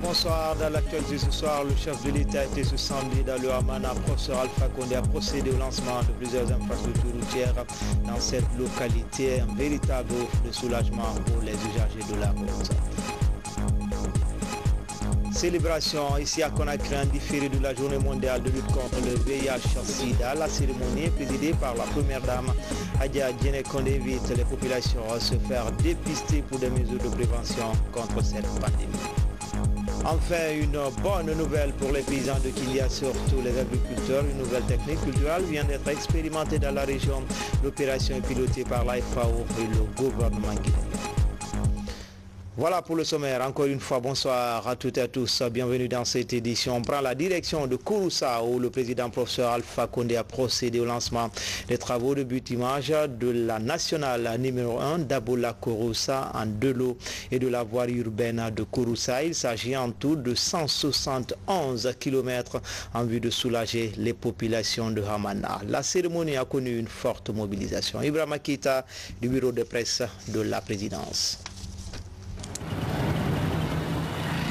Bonsoir, dans l'actualité ce soir, le chef de l'État était ce samedi dans le Hamana. Professeur Alpha Condé a procédé au lancement de plusieurs infrastructures routières dans cette localité, un véritable offre de soulagement pour les usagers de la route. Célébration ici à Conakry en différé de la journée mondiale de lutte contre le VIH-Sida. La cérémonie est présidée par la première dame Adja Diéné Condé invite les populations à se faire dépister pour des mesures de prévention contre cette pandémie. Enfin, une bonne nouvelle pour les paysans de Kilia, surtout les agriculteurs. Une nouvelle technique culturelle vient d'être expérimentée dans la région. L'opération est pilotée par la FAO et le gouvernement guinéen. Voilà pour le sommaire. Encore une fois, bonsoir à toutes et à tous. Bienvenue dans cette édition. On prend la direction de Kouroussa où le président professeur Alpha Condé a procédé au lancement des travaux de butimage de la nationale numéro 1 d'Abola Kouroussa en Delo et de la voirie urbaine de Kouroussa. Il s'agit en tout de 171 km en vue de soulager les populations de Hamana. La cérémonie a connu une forte mobilisation. Ibrahima Keita du bureau de presse de la présidence.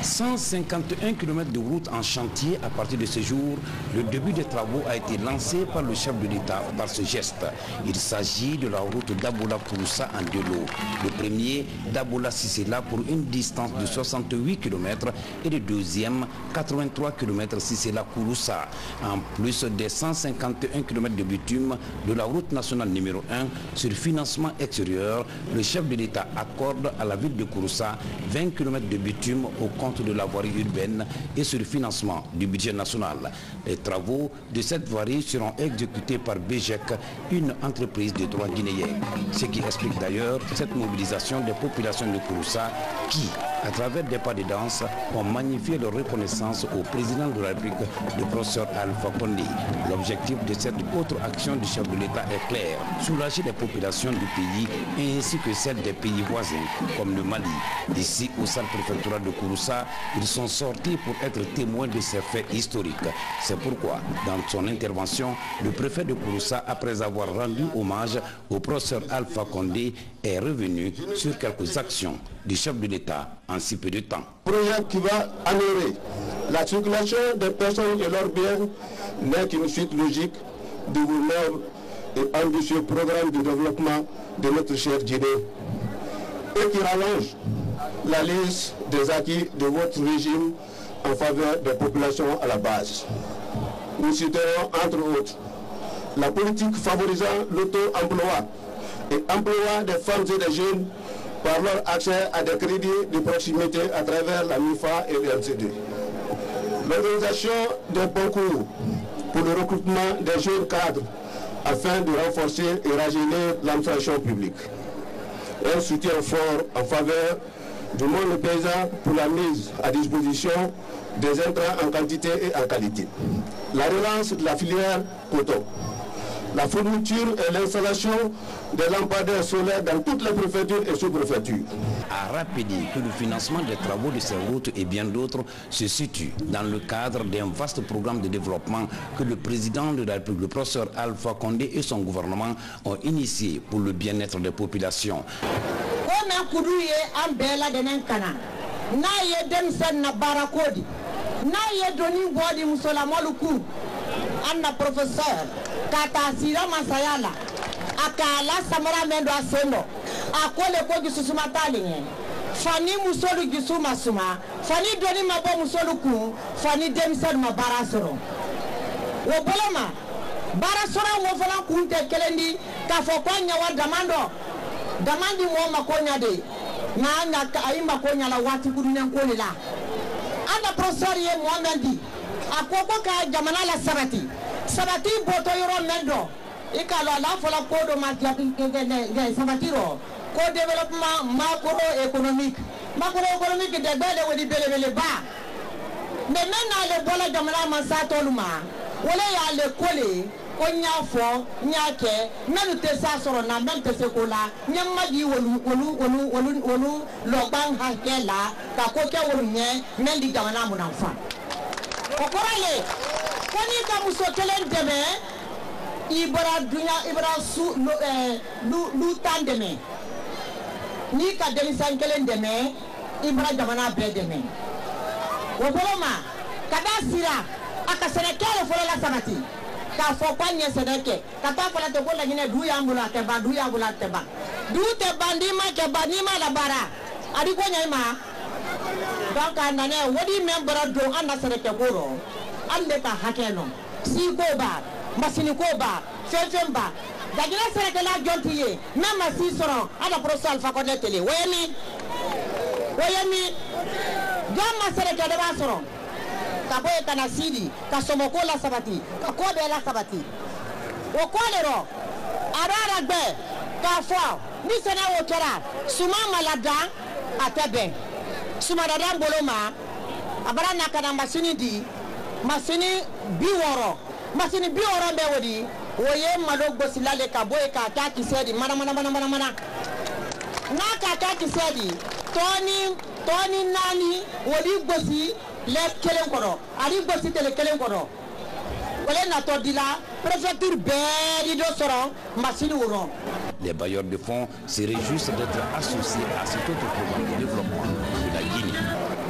151 km de route en chantier à partir de ce jour. Le début des travaux a été lancé par le chef de l'État par ce geste. Il s'agit de la route d'Abola Kouroussa en Delo. Le premier d'Abola Sissela pour une distance de 68 km et le deuxième 83 km Sissela Kouroussa. En plus des 151 km de bitume de la route nationale numéro 1 sur financement extérieur, le chef de l'État accorde à la ville de Kouroussa 20 km de bitume au compte de la voirie urbaine et sur le financement du budget national. Les travaux de cette voirie seront exécutés par BGEC, une entreprise de droit guinéen. Ce qui explique d'ailleurs cette mobilisation des populations de Kouroussa qui, à travers des pas de danse, ont magnifié leur reconnaissance au président de la République, le professeur Alpha Condé. L'objectif de cette autre action du chef de l'État est clair: soulager les populations du pays ainsi que celles des pays voisins comme le Mali. Ici, au centre préfectoral de Kouroussa, ils sont sortis pour être témoins de ces faits historiques. C'est pourquoi, dans son intervention, le préfet de Kouroussa, après avoir rendu hommage au professeur Alpha Condé, est revenu sur quelques actions du chef de l'État en si peu de temps. Projet qui va améliorer la circulation des personnes et leurs biens n'est qu'une suite logique du noble et ambitieux programme de développement de notre cher Guinée et qui rallonge la liste des acquis de votre régime en faveur des populations à la base. Nous citerons entre autres la politique favorisant l'auto-emploi et emploi des femmes et des jeunes par leur accès à des crédits de proximité à travers la MIFA et l'LCD. L'organisation d'un concours pour le recrutement des jeunes cadres afin de renforcer et rajeunir l'administration publique. Un soutien fort en faveur du monde paysan pour la mise à disposition des intrants en quantité et en qualité. La relance de la filière coton. La fourniture et l'installation des lampadaires solaires dans toutes les préfectures et sous-préfectures. A rappelé que le financement des travaux de ces routes et bien d'autres se situe dans le cadre d'un vaste programme de développement que le président de la République, le professeur Alpha Condé et son gouvernement ont initié pour le bien-être des populations. Anna professeur kata sira masayala akala samara mendo asendo akole ko gisusuma talinge fani musolu gisuma suma fani doni mabo musolu ku fani demsel ma barasoro wo bolama barasoro wo fana kunte kelendi ka fo ko nyawa damandi mo makonya de na ka ay makonya la wati kudunen ko la Anna professeur ye Mohamed akoko ka jamana la sabati boto yoro mendo ikalo la fola kodo ma sabati ro ko développement macroéconomique de bele wodi bele ba mais maintenant le bola jamana ma sa toluma wala ya le kole on y'a fo nya ke melu te sa soro na mel te se ko la nyamma ji wolu lo bang ha ke la ka ko ke wolu nye mel di jamana mu na fa ko korale koni ka muso kelen deme ibara dunya ibara su lu tandeme ni ka denisan kelen deme ibara jamana be deme wo boloma kada sira aka senekele folo la samati ka fo kwanye seneke ka ta fala te ko la nyine du ya mbula te ba du te bandima ke banima la bara adi ko nyima donc anane wodi membra do anda seneke ko ro ande ta hakeno si ko ba masini ko ba fefemba dagina seneke la jontiye même si soro ada professeur Alpha Condé télé woyemi gamma seneke de ba soro kaboye kana sidi ka somoko la sabati ka kobe la sabati o kolero arara gbe ka fo ni sena wo kera suma malada atebe suma dada boloma abara na kana masini di masini biworo be wodi woye malo gosilale ka boye ka ta kisedi mana na ka kisedi toni nani wodi gosi le kelen kono ali gosi tele kelen kono wala na to dila préfecture be do soro machine wuro. Les bailleurs de fonds se réjouissent d'être associés à cet autre programme de développement de la Guinée.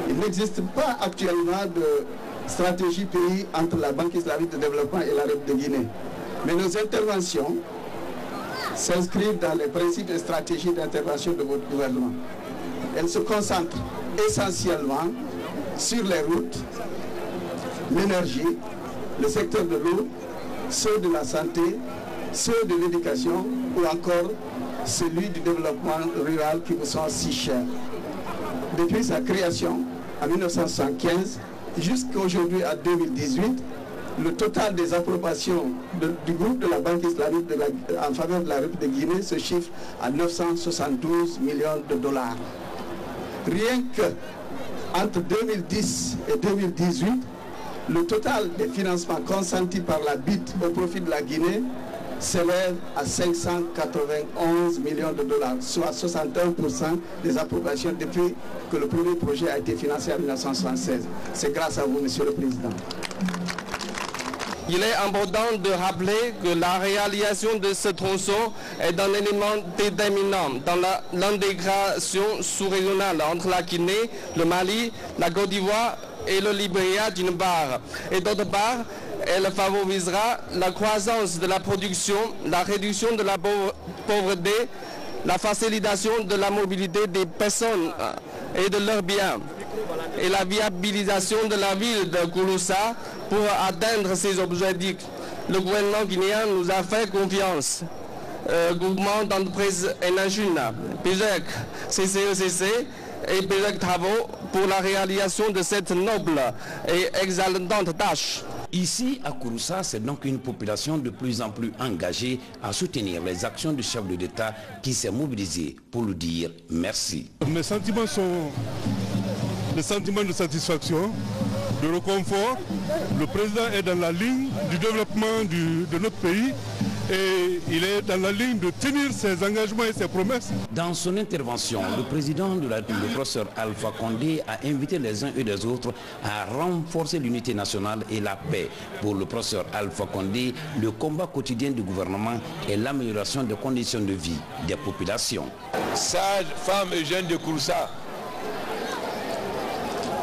Il n'existe pas actuellement de stratégie pays entre la Banque islamique de développement et la République de Guinée. Mais nos interventions s'inscrivent dans les principes et stratégies d'intervention de votre gouvernement. Elles se concentrent essentiellement sur les routes, l'énergie, le secteur de l'eau, ceux de la santé, ceux de l'éducation ou encore celui du développement rural qui vous sont si chers. Depuis sa création en 1975 jusqu'à aujourd'hui à 2018, le total des approbations du groupe de la Banque islamique en faveur de la République de Guinée se chiffre à 972 millions de dollars. Rien que entre 2010 et 2018, le total des financements consentis par la BID au profit de la Guinée s'élève à 591 millions de dollars, soit 61% des approbations depuis que le premier projet a été financé en 1976. C'est grâce à vous, Monsieur le Président. Il est important de rappeler que la réalisation de ce tronçon est un élément déterminant dans l'intégration sous-régionale entre la Guinée, le Mali, la Côte d'Ivoire et le Libéria d'une part. Et d'autre part, elle favorisera la croissance de la production, la réduction de la pauvreté, la facilitation de la mobilité des personnes et de leurs biens, et la viabilisation de la ville de Kouroussa pour atteindre ces objectifs. Le gouvernement guinéen nous a fait confiance. Groupement d'entreprises Enagina, PGEC, CCECC et PGEC Travaux pour la réalisation de cette noble et exaltante tâche. Ici, à Kouroussa, c'est donc une population de plus en plus engagée à soutenir les actions du chef de l'État qui s'est mobilisé pour lui dire merci. Mes sentiments sont des sentiments de satisfaction, de réconfort. Le président est dans la ligne du développement de notre pays et il est dans la ligne de tenir ses engagements et ses promesses. Dans son intervention, le président de la République, le professeur Alpha Condé, a invité les uns et les autres à renforcer l'unité nationale et la paix. Pour le professeur Alpha Condé, le combat quotidien du gouvernement est l'amélioration des conditions de vie des populations. Sages, femmes et jeunes de Kouroussa,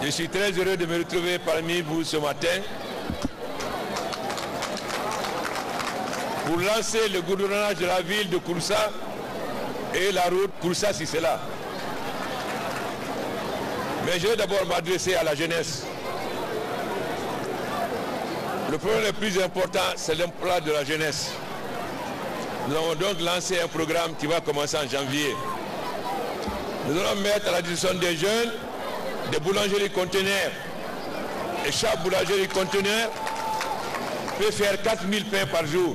je suis très heureux de me retrouver parmi vous ce matin pour lancer le goudronnage de la ville de Kouroussa et la route Kouroussa-Sissela. Mais je vais d'abord m'adresser à la jeunesse. Le problème le plus important, c'est l'emploi de la jeunesse. Nous avons donc lancé un programme qui va commencer en janvier. Nous allons mettre à la disposition des jeunes des boulangeries conteneurs. Et chaque boulangerie conteneur peut faire 4000 pains par jour.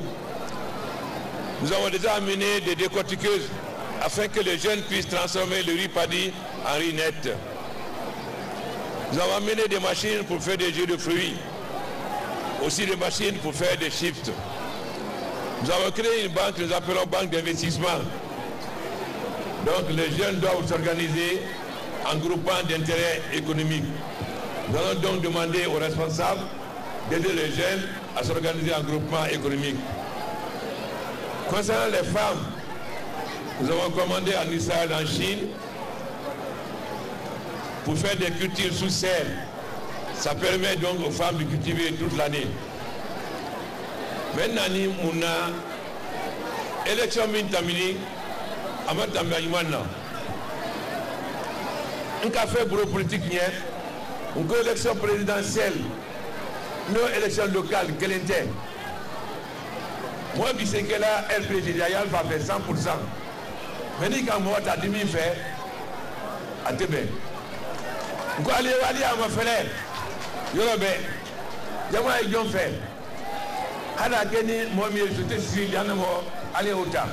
Nous avons déjà amené des décortiqueuses afin que les jeunes puissent transformer le riz paddy en riz net. Nous avons amené des machines pour faire des jus de fruits, aussi des machines pour faire des chips. Nous avons créé une banque que nous appelons banque d'investissement. Donc les jeunes doivent s'organiser en groupement d'intérêt économique. Nous allons donc demander aux responsables d'aider les jeunes à s'organiser en groupement économique. Concernant les femmes, nous avons commandé en Israël, en Chine, pour faire des cultures sous serre. Ça permet donc aux femmes de cultiver toute l'année. Maintenant, nous avons élection mintamini, un café bureau politique, une élection présidentielle, une élection locale, quelle était? Moi, je sais que là, LPG va faire 100%. Mais quand moi, tu as dit, fait, à Tébé. Je vais aller à ma frère. Je vais aller à fait. Hana Kenny, moi, je suis allé au tas.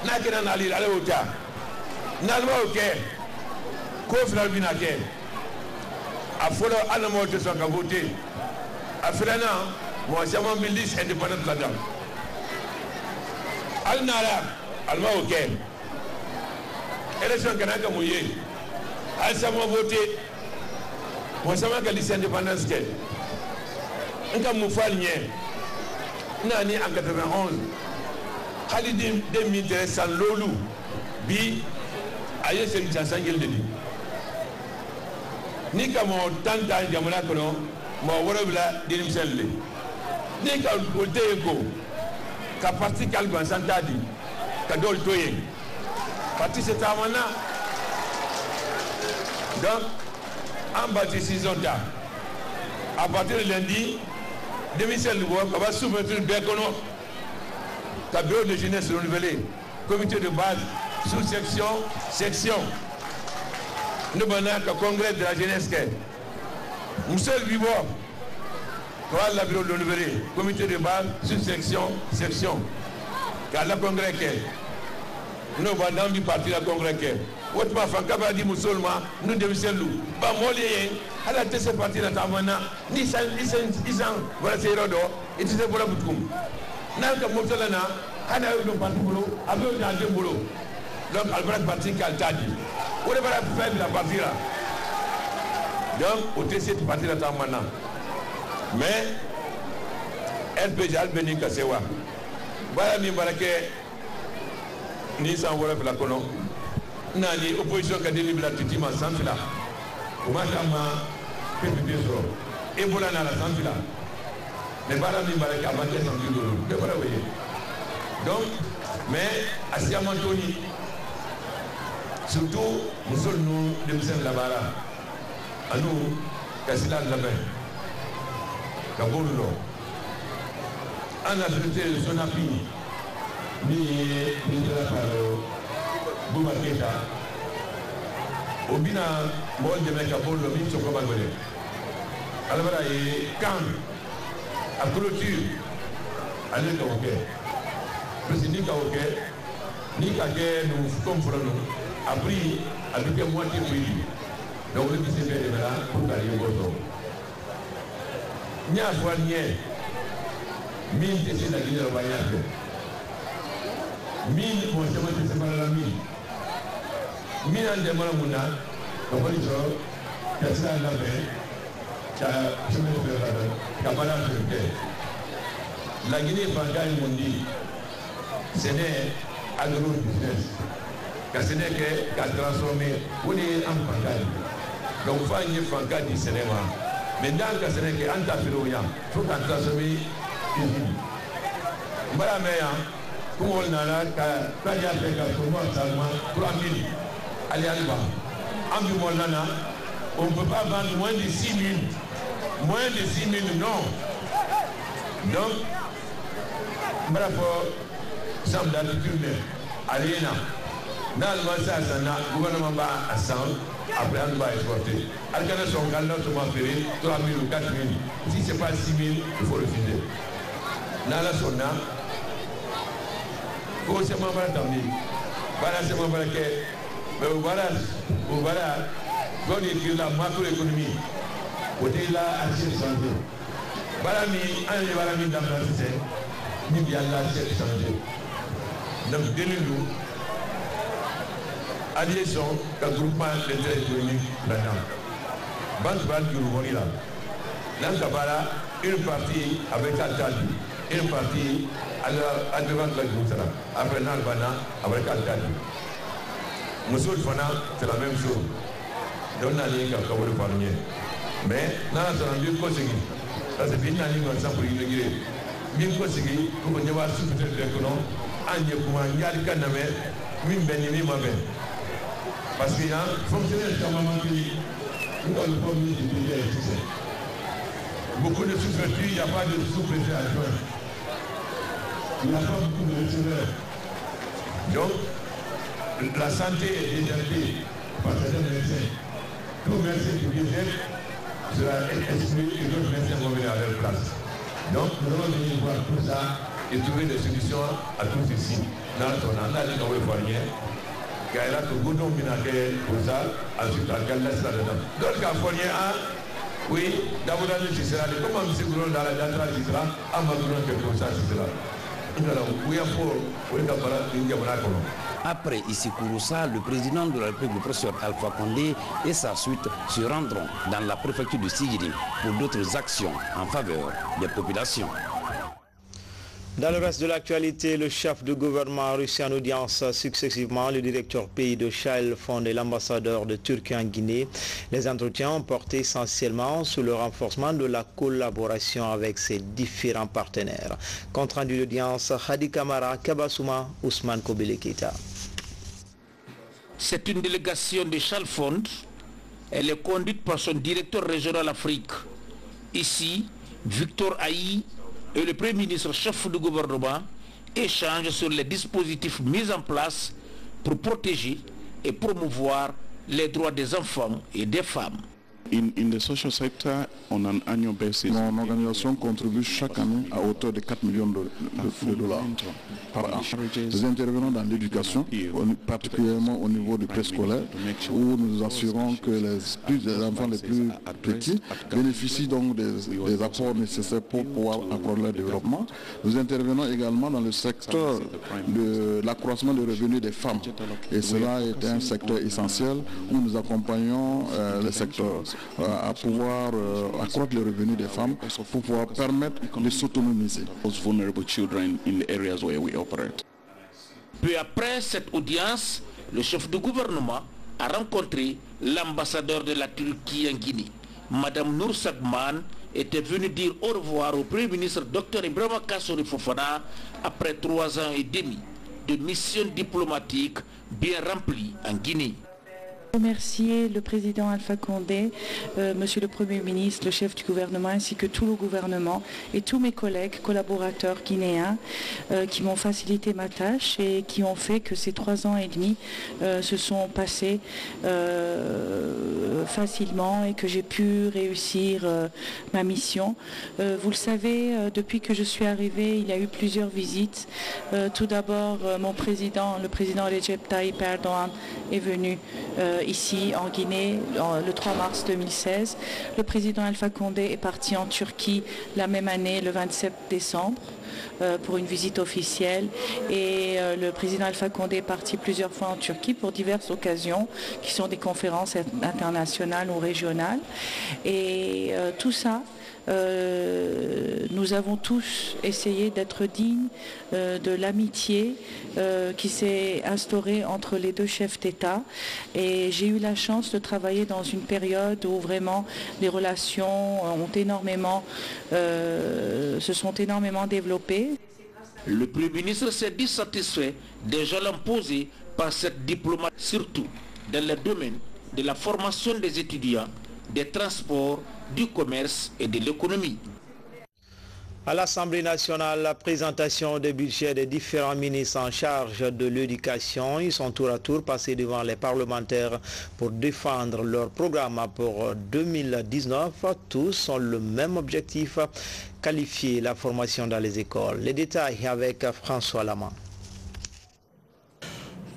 N'a qu'un aller au tas. N'a pas au quai. Kof la binake. A follow animal de son caboté. A frena, moi, c'est mon milice indépendante là-dedans. Al-Nara, Alma au quai. Élection Kanaka Mouye. Al-Samo voté. Moi, ça m'a qualifié indépendance. Un cas Moufal Nien. Nani en 91. Khalid 2013 sans Lolu. Bi. Aïe, c'est une chanson qu'il dit. Ni ka mo tanta jamana kono mo worobla dinim selle ni ka ote ko ka parti kal gwan santadi ka dol toye parti c'est amana donc en bas décision da à partir de lundi demisel wo ka va soumettre bekono ka bureau de jeunesse renouvelé comité de base sous-section section. Nous avons un congrès de la jeunesse. Nous sommes vivants. Nous avons bureau de renouvelé, comité de base, sous-section, section. Car le congrès, nous avons dans le parti de congrès. Autrement, Fankaba dit musulman, nous devons se louer. Pas mollier, à la tête de parti de la Tamana, ni sans, voilà, c'est Rodo, et c'est pour la Boutoum. N'a que Moutolana, Hana eu le parti boulot, avait eu un boulot. Donc, Albert Parti Kaltadi. On va faire la partie là. Donc, on essaie cette partie là maintenant. Mais, LPG Albeni Kasewa. Voilà, ni barake, ni sans voir la colonne. Nani, opposition qui a délivré la titima sans fila. Comment ça m'a fait du pétrole? Et voilà, dans la sans fila. Mais voilà, ni barake avant de s'en dire. Donc, mais, à Siamantoni, surtout, nous sommes nous, de M. Labara. À nous, Kassila Labin, Kaboulo. En a traité de son appui, ni de la parole, Boumaketa. Au bina, moi, de mes Kaboulo, ni de Kobagole. Alors voilà, et quand, à clôture, allez Kawoke. Président Kawoke, ni Kake, nous comprenons. Après, avec un moitié pays. Donc, le qui s'est fait là pour gagner au bord. Il y a un soigné. 1000 décès de la Guinée au voyage. 1000, mon chemin de séparer la 1000. 1000 ans de Malamouna, on va dire, il y a ça à la main, il y a chemin de fer là-bas, il y a pas d'affaire. La Guinée, Bangaï, m'ont dit, ce n'est agro-business. Car ce n'est qu'à transformer, on est en Bangaï. Donc, il faut qu'il y ait un Bangaï du cinéma. Maintenant, ce n'est qu'un Tafiroya, il faut qu'on transforme une usine. Voilà, mais, comme on a là, quand il y a fait pour moi, ça m'a 3000. Allez, allez, en du monde là, on ne peut pas vendre moins de 6 000. Moins de 6 000, non. Donc, bravo, ça me donne tout le monde. Allez, là. Dans le massage, le gouvernement va à 100, après on va exporter. Alcana son galon, on va faire 3 000 ou 4 000. Si ce n'est pas 6 000, il faut refuser. Dans la zone, il faut seulement voir tamni. Voilà, c'est mon frère mais voilà, quand il y a la macroéconomie, côté là, assez santé. Voilà, mais un des voilà, dans la min yalla c'est changé donc delilu adhésion ka groupement d'intérêt économique là-dedans banque du Rwanda là kabara une partie avec Al-Qadi une partie à devant de la groupe après Nalbana avec Al-Qadi Moussoul Fana c'est la même chose donc on a dit qu'à Kabul Parnier mais dans la zone ça c'est bien aller dans ça pour inaugurer bien conseillé pour qu'on y avoir sous-titré d'économie en y comment y a le canamé min ben ni ma ben parce qu'il y a fonctionnaire comme un pays nous on le premier du pays beaucoup de sous-préfets il n'y a pas de sous-préfet adjoint il n'y a pas beaucoup de receveurs donc la santé est désertée par certains médecins tout médecin qui vient sera exclu et d'autres médecins vont venir à leur place. Donc nous allons venir voir tout ça et trouver des solutions à tout ceci. Dans ton an, là, nous allons voir rien. Car il y a tout le monde qui a pour ça, ensuite, à quel laisse là-dedans. Donc, quand on est à, oui, d'abord, c'est cela. Comment nous sécurons dans la date, c'est cela, à ma grande que pour ça, c'est cela. Oui, il faut, oui, Après Issikouroussa, le président de la République, le professeur Alpha Condé et sa suite se rendront dans la préfecture de Sigiri pour d'autres actions en faveur des populations. Dans le reste de l'actualité, le chef de gouvernement a reçu en audience successivement le directeur pays de Shell Fond et l'ambassadeur de Turquie en Guinée. Les entretiens ont porté essentiellement sur le renforcement de la collaboration avec ses différents partenaires. Compte rendu d'audience, Hadi Kamara, Kabasouma, Ousmane Kobele Keita. C'est une délégation de Shell Fond. Elle est conduite par son directeur régional Afrique. Ici, Victor Aïe et le Premier ministre chef du gouvernement échangent sur les dispositifs mis en place pour protéger et promouvoir les droits des enfants et des femmes. In the social sector, on an annual basis, mon organisation contribue chaque année à hauteur de 4 millions de dollars par an. Nous intervenons dans l'éducation, particulièrement au niveau du préscolaire, où nous assurons que les enfants les plus petits bénéficient donc des apports nécessaires pour pouvoir accroître leur développement. Nous intervenons également dans le secteur de l'accroissement des revenus des femmes. Et cela est un secteur essentiel où nous accompagnons le secteur à pouvoir accroître les revenus des femmes pour pouvoir permettre de s'autonomiser. Peu après cette audience, le chef de gouvernement a rencontré l'ambassadeur de la Turquie en Guinée. Madame Nour Sagman était venue dire au revoir au Premier ministre Dr Ibrahima Kassori Fofana après 3 ans et demi de mission diplomatique bien remplie en Guinée. Remercier le président Alpha Condé, monsieur le Premier ministre, le chef du gouvernement ainsi que tout le gouvernement et tous mes collègues, collaborateurs guinéens qui m'ont facilité ma tâche et qui ont fait que ces 3 ans et demi se sont passés facilement et que j'ai pu réussir ma mission. Vous le savez, depuis que je suis arrivée, il y a eu plusieurs visites. Tout d'abord, mon président, le président Recep Tayyip Erdogan est venu ici en Guinée le 3 mars 2016. Le président Alpha Condé est parti en Turquie la même année, le 27 décembre, pour une visite officielle. Et le président Alpha Condé est parti plusieurs fois en Turquie pour diverses occasions, qui sont des conférences internationales ou régionales. Et tout ça, nous avons tous essayé d'être dignes de l'amitié qui s'est instaurée entre les deux chefs d'État, et j'ai eu la chance de travailler dans une période où vraiment les relations se sont énormément développées. Le Premier ministre s'est dit satisfait des jalons posés par cette diplomatie, surtout dans le domaine de la formation des étudiants, des transports, du commerce et de l'économie. À l'Assemblée nationale, la présentation des budgets des différents ministres en charge de l'éducation, ils sont tour à tour passés devant les parlementaires pour défendre leur programme pour 2019. Tous ont le même objectif, qualifier la formation dans les écoles. Les détails avec François Lama.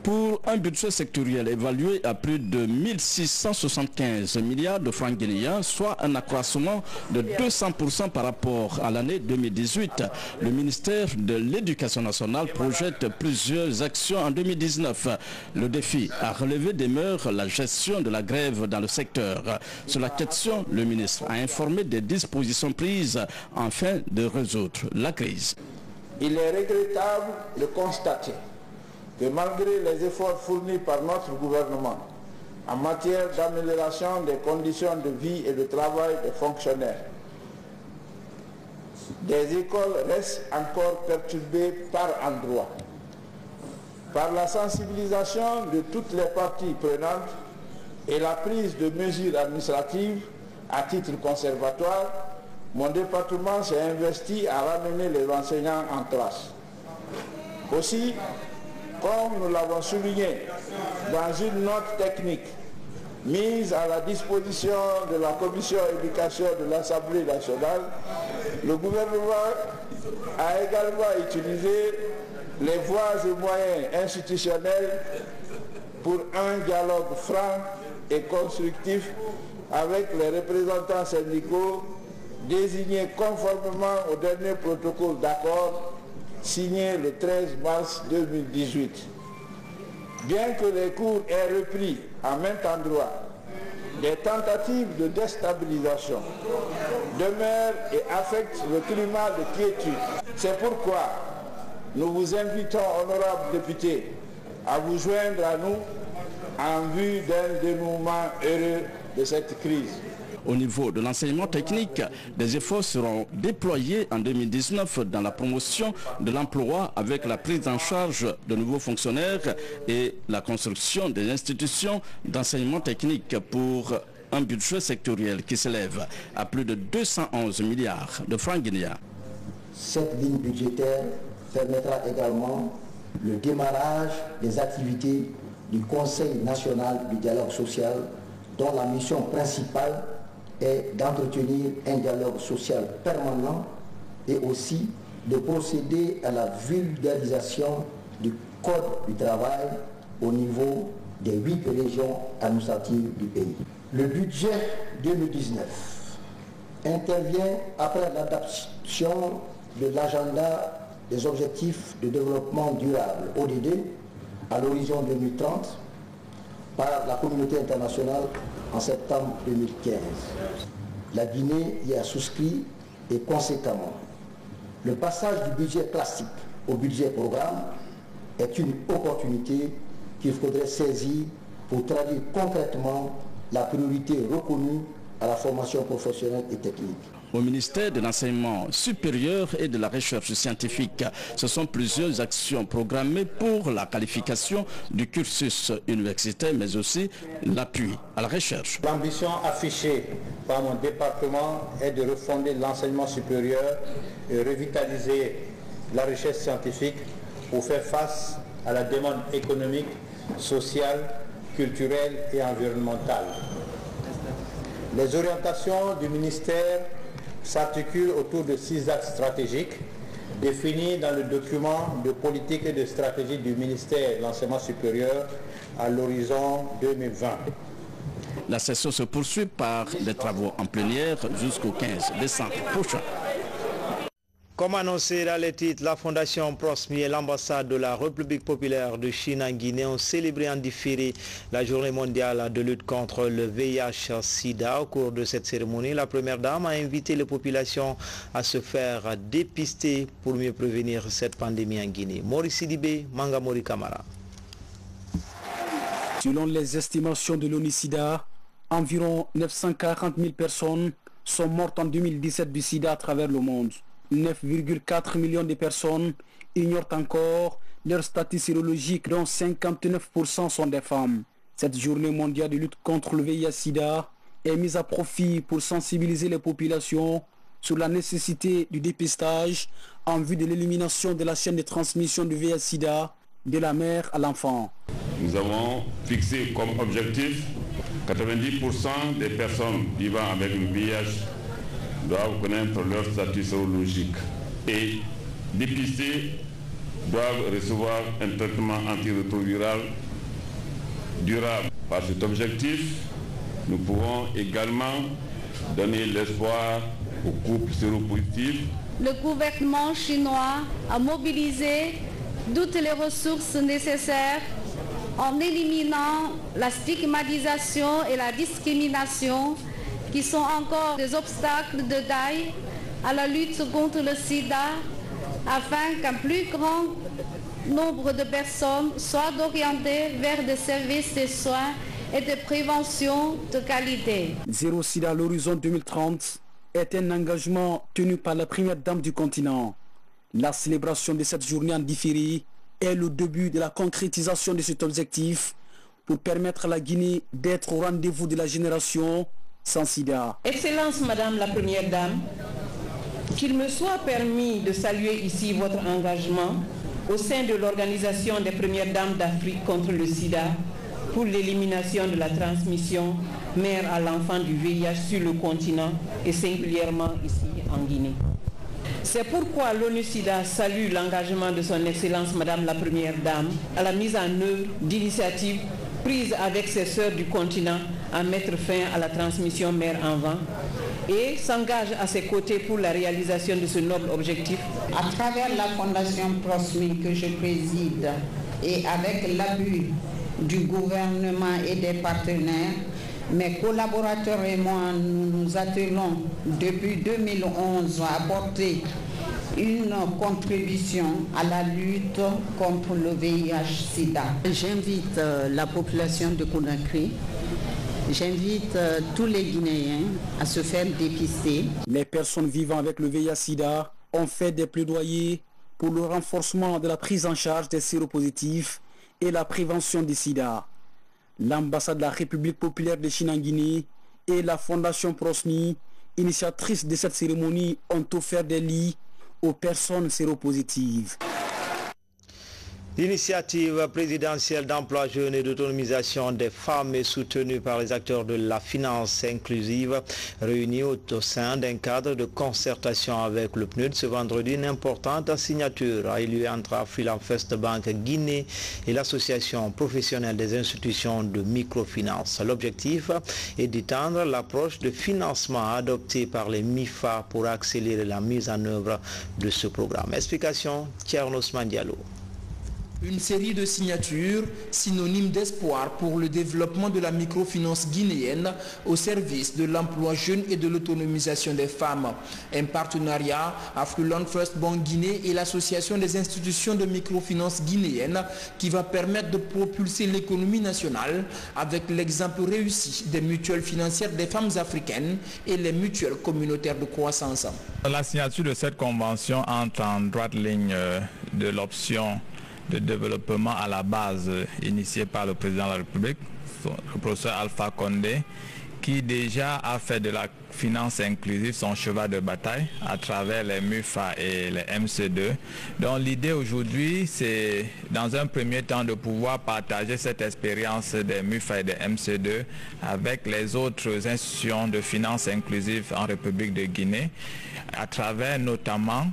Pour un budget sectoriel évalué à plus de 1675 milliards de francs guinéens, soit un accroissement de 200% par rapport à l'année 2018, le ministère de l'Éducation nationale projette plusieurs actions en 2019. Le défi à relever demeure la gestion de la grève dans le secteur. Sur la question, le ministre a informé des dispositions prises afin de résoudre la crise. Il est regrettable de constater que malgré les efforts fournis par notre gouvernement en matière d'amélioration des conditions de vie et de travail des fonctionnaires, des écoles restent encore perturbées par endroits. Par la sensibilisation de toutes les parties prenantes et la prise de mesures administratives à titre conservatoire, mon département s'est investi à ramener les enseignants en classe. Aussi, comme nous l'avons souligné dans une note technique mise à la disposition de la Commission éducation de l'Assemblée nationale, le gouvernement a également utilisé les voies et moyens institutionnels pour un dialogue franc et constructif avec les représentants syndicaux désignés conformément au dernier protocole d'accord signé le 13 mars 2018. Bien que les cours aient repris à maints endroits, des tentatives de déstabilisation demeurent et affectent le climat de quiétude. C'est pourquoi nous vous invitons, honorables députés, à vous joindre à nous en vue d'un dénouement heureux de cette crise. Au niveau de l'enseignement technique, des efforts seront déployés en 2019 dans la promotion de l'emploi avec la prise en charge de nouveaux fonctionnaires et la construction des institutions d'enseignement technique pour un budget sectoriel qui s'élève à plus de 211 milliards de francs guinéens. Cette ligne budgétaire permettra également le démarrage des activités du Conseil national du dialogue social dont la mission principale est d'entretenir un dialogue social permanent et aussi de procéder à la vulgarisation du Code du travail au niveau des 8 régions administratives du pays. Le budget 2019 intervient après l'adoption de l'agenda des objectifs de développement durable, ODD, à l'horizon 2030 par la communauté internationale en septembre 2015. La Guinée y a souscrit et conséquemment. Le passage du budget classique au budget programme est une opportunité qu'il faudrait saisir pour traduire concrètement la priorité reconnue à la formation professionnelle et technique. Au ministère de l'Enseignement supérieur et de la Recherche scientifique, ce sont plusieurs actions programmées pour la qualification du cursus universitaire, mais aussi l'appui à la recherche. L'ambition affichée par mon département est de refonder l'enseignement supérieur et revitaliser la recherche scientifique pour faire face à la demande économique, sociale, culturelle et environnementale. Les orientations du ministère s'articule autour de 6 axes stratégiques définis dans le document de politique et de stratégie du ministère de l'Enseignement supérieur à l'horizon 2020. La session se poursuit par des travaux en plénière jusqu'au 15 décembre prochain. Comme annoncé dans les titres, la Fondation Prosmi et l'ambassade de la République populaire de Chine en Guinée ont célébré en différé la journée mondiale de lutte contre le VIH-Sida. Au cours de cette cérémonie, la première dame a invité les populations à se faire dépister pour mieux prévenir cette pandémie en Guinée. Maurice Sidibé, Mangamori Kamara. Selon les estimations de l'ONU-Sida, environ 940 000 personnes sont mortes en 2017 du sida à travers le monde. 9,4 millions de personnes ignorent encore leur statut sérologique, dont 59% sont des femmes. Cette journée mondiale de lutte contre le VIH-Sida est mise à profit pour sensibiliser les populations sur la nécessité du dépistage en vue de l'élimination de la chaîne de transmission du VIH-Sida de la mère à l'enfant. Nous avons fixé comme objectif 90% des personnes vivant avec le VIH doivent connaître leur statut sérologique et dépister doivent recevoir un traitement antirétroviral durable. Par cet objectif, nous pouvons également donner l'espoir aux couples séropositifs. Le gouvernement chinois a mobilisé toutes les ressources nécessaires en éliminant la stigmatisation et la discrimination qui sont encore des obstacles de taille à la lutte contre le sida, afin qu'un plus grand nombre de personnes soient orientées vers des services de soins et de prévention de qualité. Zéro sida à l'horizon 2030 est un engagement tenu par la première dame du continent. La célébration de cette journée en différé est le début de la concrétisation de cet objectif pour permettre à la Guinée d'être au rendez-vous de la génération sans sida. Excellence Madame la Première Dame, qu'il me soit permis de saluer ici votre engagement au sein de l'Organisation des Premières Dames d'Afrique contre le sida pour l'élimination de la transmission mère à l'enfant du VIH sur le continent et singulièrement ici en Guinée. C'est pourquoi l'ONU-SIDA salue l'engagement de son Excellence Madame la Première Dame à la mise en œuvre d'initiatives prises avec ses sœurs du continent à mettre fin à la transmission mère-enfant et s'engage à ses côtés pour la réalisation de ce noble objectif. À travers la Fondation Prosmi que je préside et avec l'appui du gouvernement et des partenaires, mes collaborateurs et moi, nous nous attelons depuis 2011 à apporter une contribution à la lutte contre le VIH-Sida. J'invite la population de Conakry, j'invite tous les Guinéens à se faire dépister. Les personnes vivant avec le VIH-Sida ont fait des plaidoyers pour le renforcement de la prise en charge des séropositifs et la prévention du sida. L'ambassade de la République populaire de Chine en Guinée et la Fondation Prosmi, initiatrices de cette cérémonie, ont offert des lits aux personnes séropositives. L'initiative présidentielle d'emploi jeune et d'autonomisation des femmes est soutenue par les acteurs de la finance inclusive réunis au sein d'un cadre de concertation avec le PNUD. Ce vendredi, une importante signature a eu lieu entre Philanfest Bank Guinée et l'association professionnelle des institutions de microfinance. L'objectif est d'étendre l'approche de financement adoptée par les MIFA pour accélérer la mise en œuvre de ce programme. Explication, Thierno Ousmane Diallo. Une série de signatures, synonyme d'espoir pour le développement de la microfinance guinéenne au service de l'emploi jeune et de l'autonomisation des femmes. Un partenariat entre Philanfest Bank Guinée et l'Association des institutions de microfinance guinéenne qui va permettre de propulser l'économie nationale avec l'exemple réussi des mutuelles financières des femmes africaines et les mutuelles communautaires de croissance. La signature de cette convention entre en droite ligne de l'option de développement à la base initié par le président de la République, le professeur Alpha Condé, qui déjà a fait de la finance inclusive son cheval de bataille à travers les MUFA et les MC2. Donc l'idée aujourd'hui, c'est dans un premier temps de pouvoir partager cette expérience des MUFA et des MC2 avec les autres institutions de finance inclusive en République de Guinée, à travers notamment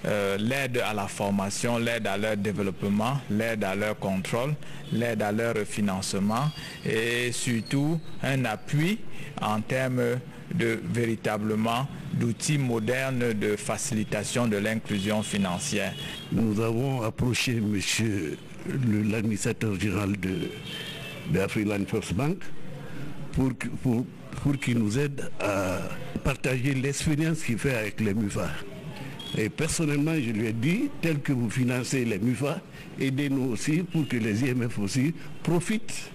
l'aide à la formation, l'aide à leur développement, l'aide à leur contrôle, l'aide à leur financement et surtout un appui en termes de véritablement d'outils modernes de facilitation de l'inclusion financière. Nous avons approché monsieur l'administrateur général de la Philanfest Bank pour qu'il nous aide à partager l'expérience qu'il fait avec les MUFA. Et personnellement, je lui ai dit, tel que vous financez les MUFA, aidez-nous aussi pour que les IMF aussi profitent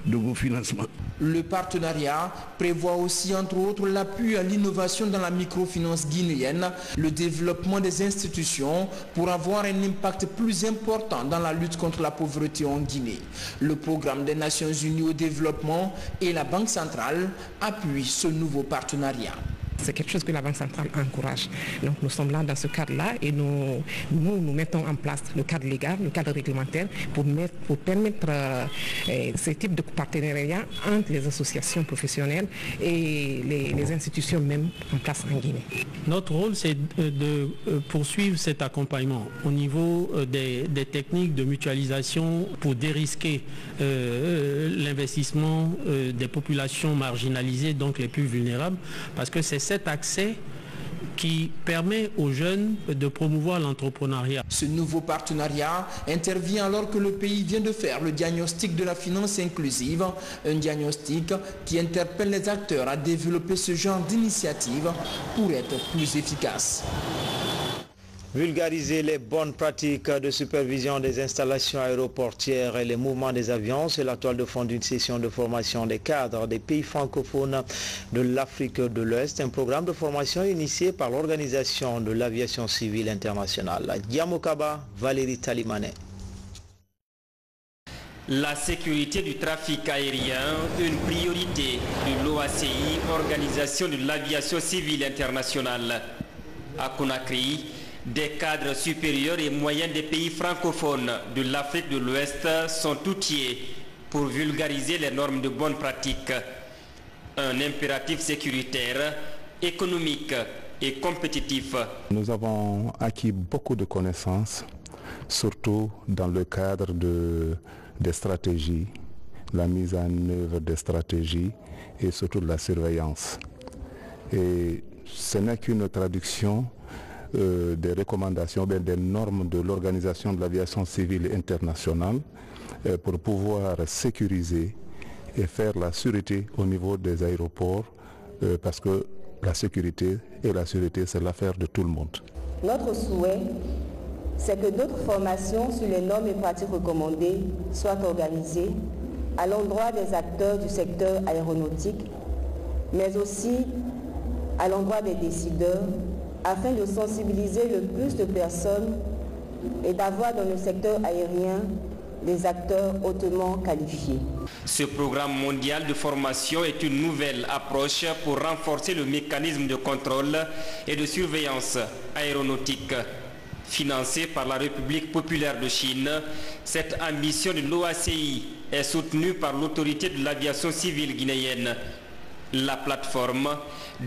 de vos financements. Le partenariat prévoit aussi entre autres l'appui à l'innovation dans la microfinance guinéenne, le développement des institutions pour avoir un impact plus important dans la lutte contre la pauvreté en Guinée. Le programme des Nations Unies au développement et la Banque centrale appuient ce nouveau partenariat. C'est quelque chose que la Banque centrale encourage. Donc nous sommes là dans ce cadre-là et nous mettons en place le cadre légal, le cadre réglementaire pour permettre ce type de partenariat entre les associations professionnelles et les institutions même en place en Guinée. Notre rôle, c'est de poursuivre cet accompagnement au niveau des techniques de mutualisation pour dérisquer l'investissement des populations marginalisées, donc les plus vulnérables, parce que c'est cet accès qui permet aux jeunes de promouvoir l'entrepreneuriat. Ce nouveau partenariat intervient alors que le pays vient de faire le diagnostic de la finance inclusive, un diagnostic qui interpelle les acteurs à développer ce genre d'initiative pour être plus efficace. Vulgariser les bonnes pratiques de supervision des installations aéroportières et les mouvements des avions, c'est la toile de fond d'une session de formation des cadres des pays francophones de l'Afrique de l'Ouest, un programme de formation initié par l'Organisation de l'aviation civile internationale. Diamokaba, Valérie Talimane. La sécurité du trafic aérien, une priorité de l'OACI, Organisation de l'aviation civile internationale. À Conakry, des cadres supérieurs et moyens des pays francophones de l'Afrique de l'Ouest sont outillés pour vulgariser les normes de bonnes pratiques. Un impératif sécuritaire, économique et compétitif. Nous avons acquis beaucoup de connaissances, surtout dans le cadre des stratégies, la mise en œuvre des stratégies et surtout de la surveillance. Et ce n'est qu'une traduction des recommandations, des normes de l'Organisation de l'aviation civile internationale pour pouvoir sécuriser et faire la sûreté au niveau des aéroports parce que la sécurité et la sûreté, c'est l'affaire de tout le monde. Notre souhait, c'est que d'autres formations sur les normes et pratiques recommandées soient organisées à l'endroit des acteurs du secteur aéronautique, mais aussi à l'endroit des décideurs, afin de sensibiliser le plus de personnes et d'avoir dans le secteur aérien des acteurs hautement qualifiés. Ce programme mondial de formation est une nouvelle approche pour renforcer le mécanisme de contrôle et de surveillance aéronautique. Financé par la République populaire de Chine, cette ambition de l'OACI est soutenue par l'autorité de l'aviation civile guinéenne. La plateforme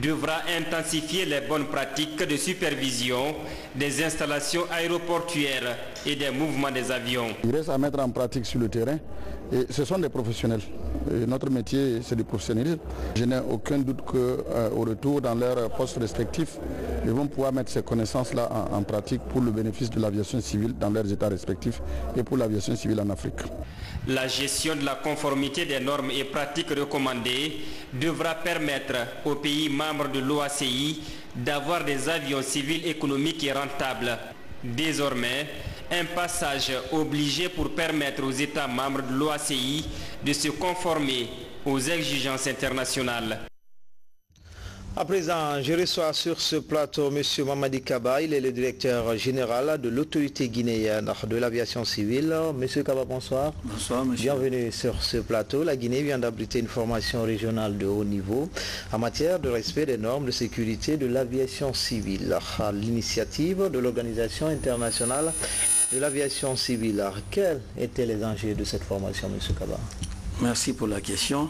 devra intensifier les bonnes pratiques de supervision des installations aéroportuaires et des mouvements des avions. Il reste à mettre en pratique sur le terrain. Et ce sont des professionnels. Et notre métier, c'est du professionnalisme. Je n'ai aucun doute qu'au retour dans leurs postes respectifs, ils vont pouvoir mettre ces connaissances-là en pratique pour le bénéfice de l'aviation civile dans leurs états respectifs et pour l'aviation civile en Afrique. La gestion de la conformité des normes et pratiques recommandées devra permettre aux pays membres de l'OACI d'avoir des avions civils économiques et rentables. Désormais, un passage obligé pour permettre aux États membres de l'OACI de se conformer aux exigences internationales. À présent, je reçois sur ce plateau M. Mamadi Kaba, il est le directeur général de l'autorité guinéenne de l'aviation civile. Monsieur Kaba, bonsoir. Bonsoir, monsieur. Bienvenue sur ce plateau. La Guinée vient d'abriter une formation régionale de haut niveau en matière de respect des normes de sécurité de l'aviation civile, à l'initiative de l'Organisation internationale de l'aviation civile. Quels étaient les enjeux de cette formation, monsieur Kaba? Merci pour la question.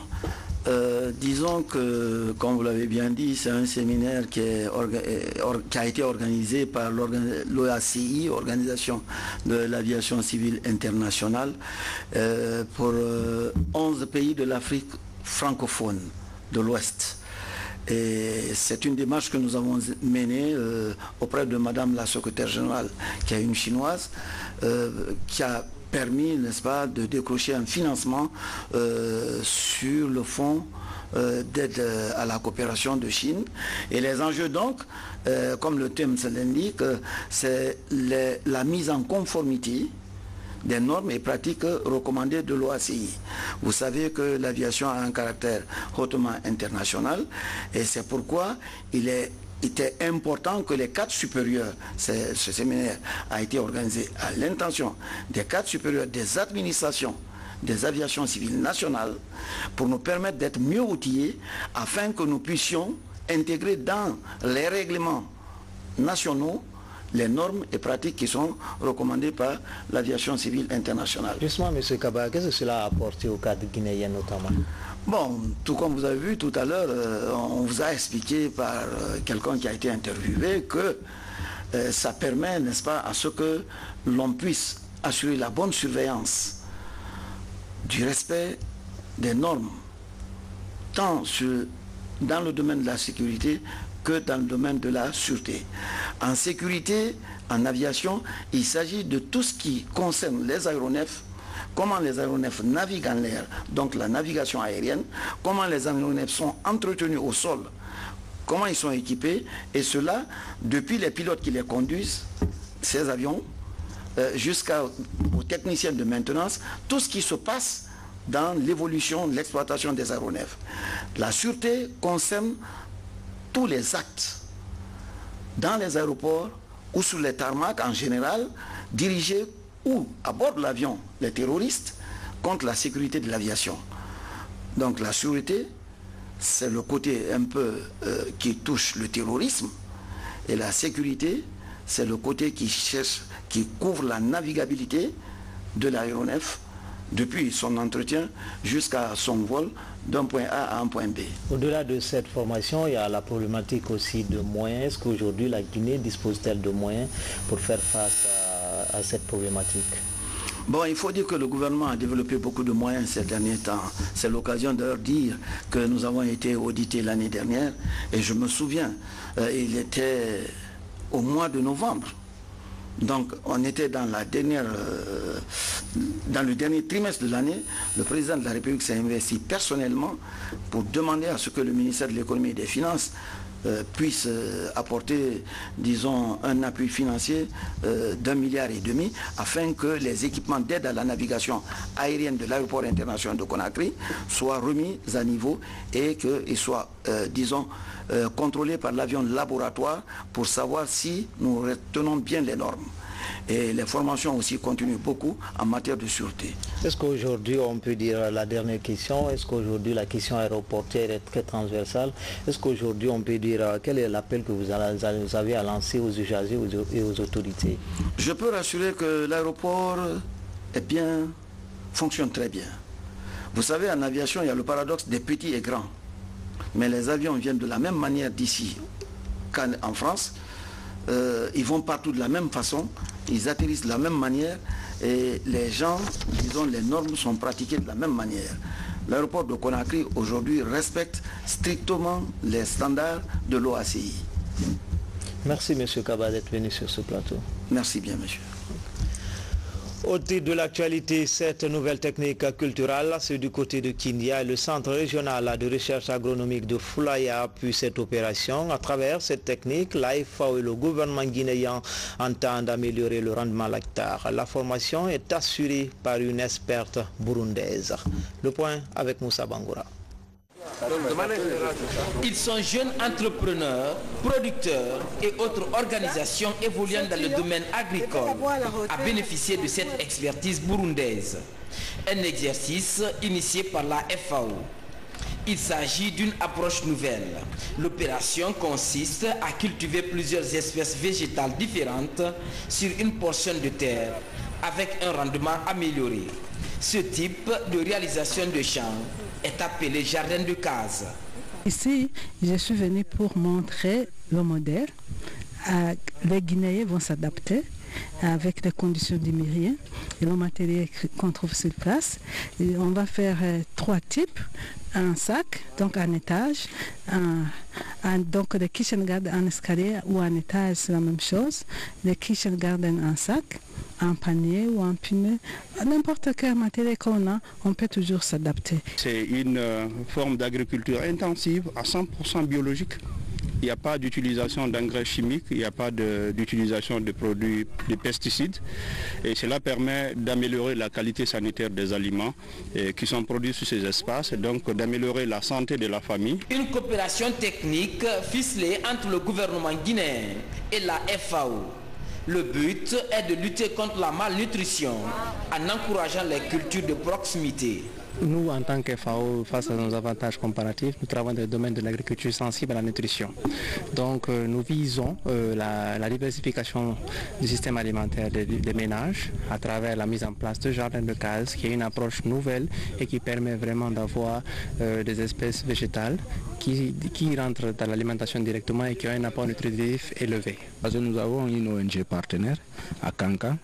Disons que, comme vous l'avez bien dit, c'est un séminaire qui a été organisé par l'OACI, Organisation de l'aviation civile internationale, pour 11 pays de l'Afrique francophone de l'Ouest. Et c'est une démarche que nous avons menée auprès de Madame la secrétaire générale, qui est une chinoise, qui a permis, n'est-ce pas, de décrocher un financement sur le fonds d'aide à la coopération de Chine. Et les enjeux donc, comme le thème l'indique, c'est la mise en conformité des normes et pratiques recommandées de l'OACI. Vous savez que l'aviation a un caractère hautement international et c'est pourquoi il était important que les cadres supérieurs, ce séminaire a été organisé à l'intention des cadres supérieurs des administrations des aviations civiles nationales pour nous permettre d'être mieux outillés afin que nous puissions intégrer dans les règlements nationaux les normes et pratiques qui sont recommandées par l'aviation civile internationale. Justement, M. Kaba, qu'est-ce que cela a apporté au cadre guinéen notamment? Bon, tout comme vous avez vu tout à l'heure, on vous a expliqué par quelqu'un qui a été interviewé que ça permet, n'est-ce pas, à ce que l'on puisse assurer la bonne surveillance du respect des normes, tant dans le domaine de la sécurité que dans le domaine de la sûreté. En sécurité, en aviation, il s'agit de tout ce qui concerne les aéronefs, comment les aéronefs naviguent en l'air, donc la navigation aérienne, comment les aéronefs sont entretenus au sol, comment ils sont équipés, et cela depuis les pilotes qui les conduisent, ces avions, jusqu'aux techniciens de maintenance, tout ce qui se passe dans l'évolution, l'exploitation des aéronefs. La sûreté concerne tous les actes dans les aéroports ou sur les tarmacs en général, dirigés ou à bord de l'avion, les terroristes, contre la sécurité de l'aviation. Donc la sûreté, c'est le côté un peu qui touche le terrorisme, et la sécurité, c'est le côté qui couvre la navigabilité de l'aéronef depuis son entretien jusqu'à son vol d'un point A à un point B. Au-delà de cette formation, il y a la problématique aussi de moyens. Est-ce qu'aujourd'hui la Guinée dispose-t-elle de moyens pour faire face à cette problématique? Bon, il faut dire que le gouvernement a développé beaucoup de moyens ces derniers temps. C'est l'occasion de leur dire que nous avons été audités l'année dernière, et je me souviens, il était au mois de novembre. Donc on était dans le dernier trimestre de l'année. Le président de la République s'est investi personnellement pour demander à ce que le ministère de l'économie et des finances puisse apporter, disons, un appui financier d'1,5 milliard afin que les équipements d'aide à la navigation aérienne de l'aéroport international de Conakry soient remis à niveau et qu'ils soient, disons, contrôlés par l'avion laboratoire pour savoir si nous retenons bien les normes. Et les formations aussi continuent beaucoup en matière de sûreté. Est-ce qu'aujourd'hui, on peut dire, la dernière question, est-ce qu'aujourd'hui la question aéroportuaire est très transversale? Est-ce qu'aujourd'hui on peut dire, quel est l'appel que vous avez à lancer aux usagers et aux autorités? Je peux rassurer que l'aéroport fonctionne très bien. Vous savez, en aviation, il y a le paradoxe des petits et grands. Mais les avions viennent de la même manière d'ici qu'en France. Ils vont partout de la même façon, ils atterrissent de la même manière, et les gens, disons, les normes sont pratiquées de la même manière. L'aéroport de Conakry aujourd'hui respecte strictement les standards de l'OACI. Merci M. Kaba d'être venu sur ce plateau. Merci bien monsieur. Au titre de l'actualité, cette nouvelle technique culturelle, c'est du côté de Kindia et le centre régional de recherche agronomique de Foulaya appuie cette opération. À travers cette technique, l'AFAO et le gouvernement guinéen entendent améliorer le rendement à l'hectare. La formation est assurée par une experte burundaise. Le point avec Moussa Bangoura. Ils sont jeunes entrepreneurs, producteurs et autres organisations évoluant dans le domaine agricole à bénéficier de cette expertise burundaise. Un exercice initié par la FAO. Il s'agit d'une approche nouvelle. L'opération consiste à cultiver plusieurs espèces végétales différentes sur une portion de terre avec un rendement amélioré. Ce type de réalisation de champs est appelé jardin de case. Ici, je suis venu pour montrer le modèle. Les Guinéens vont s'adapter avec les conditions du milieu et le matériel qu'on trouve sur place. Et on va faire 3 types. Un sac, donc un étage, donc le kitchen garden en escalier ou en étage, c'est la même chose. Le kitchen garden en sac, un panier ou un pneu, n'importe quel matériel qu'on a, on peut toujours s'adapter. C'est une forme d'agriculture intensive à 100% biologique. Il n'y a pas d'utilisation d'engrais chimiques, il n'y a pas d'utilisation de produits, de pesticides. Et cela permet d'améliorer la qualité sanitaire des aliments qui sont produits sur ces espaces, et donc d'améliorer la santé de la famille. Une coopération technique ficelée entre le gouvernement guinéen et la FAO. Le but est de lutter contre la malnutrition en encourageant les cultures de proximité. Nous, en tant que FAO, face à nos avantages comparatifs, nous travaillons dans le domaine de l'agriculture sensible à la nutrition. Donc nous visons la diversification du système alimentaire des ménages à travers la mise en place de jardins de cases, qui est une approche nouvelle et qui permet vraiment d'avoir des espèces végétales qui rentrent dans l'alimentation directement et qui ont un apport nutritif élevé. Parce que nous avons une ONG partenaire à Kankan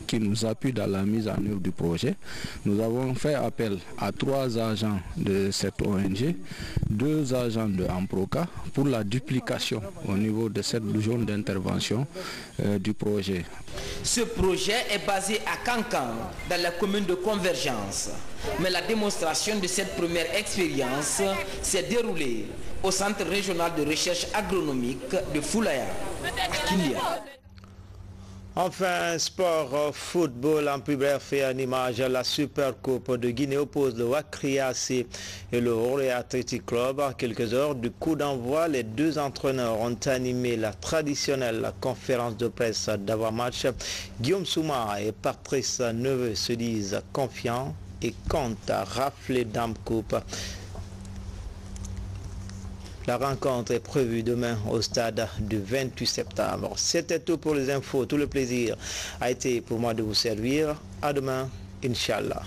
qui nous appuie dans la mise en œuvre du projet. Nous avons fait appel à 3 agents de cette ONG, 2 agents de Amproca pour la duplication au niveau de cette zone d'intervention du projet. Ce projet est basé à Kankan, dans la commune de Convergence. Mais la démonstration de cette première expérience s'est déroulée au Centre régional de recherche agronomique de Foulaya, à Kindia. Enfin, sport, football en plus bref et en image, la Super Coupe de Guinée oppose le Wakriace et le Horé Athletic Club. À quelques heures du coup d'envoi, les 2 entraîneurs ont animé la traditionnelle conférence de presse d'avant-match. Guillaume Souma et Patrice Neveu se disent confiants et comptent rafler Dame Coupe. La rencontre est prévue demain au stade du 28 septembre. C'était tout pour les infos. Tout le plaisir a été pour moi de vous servir. À demain, Inch'Allah.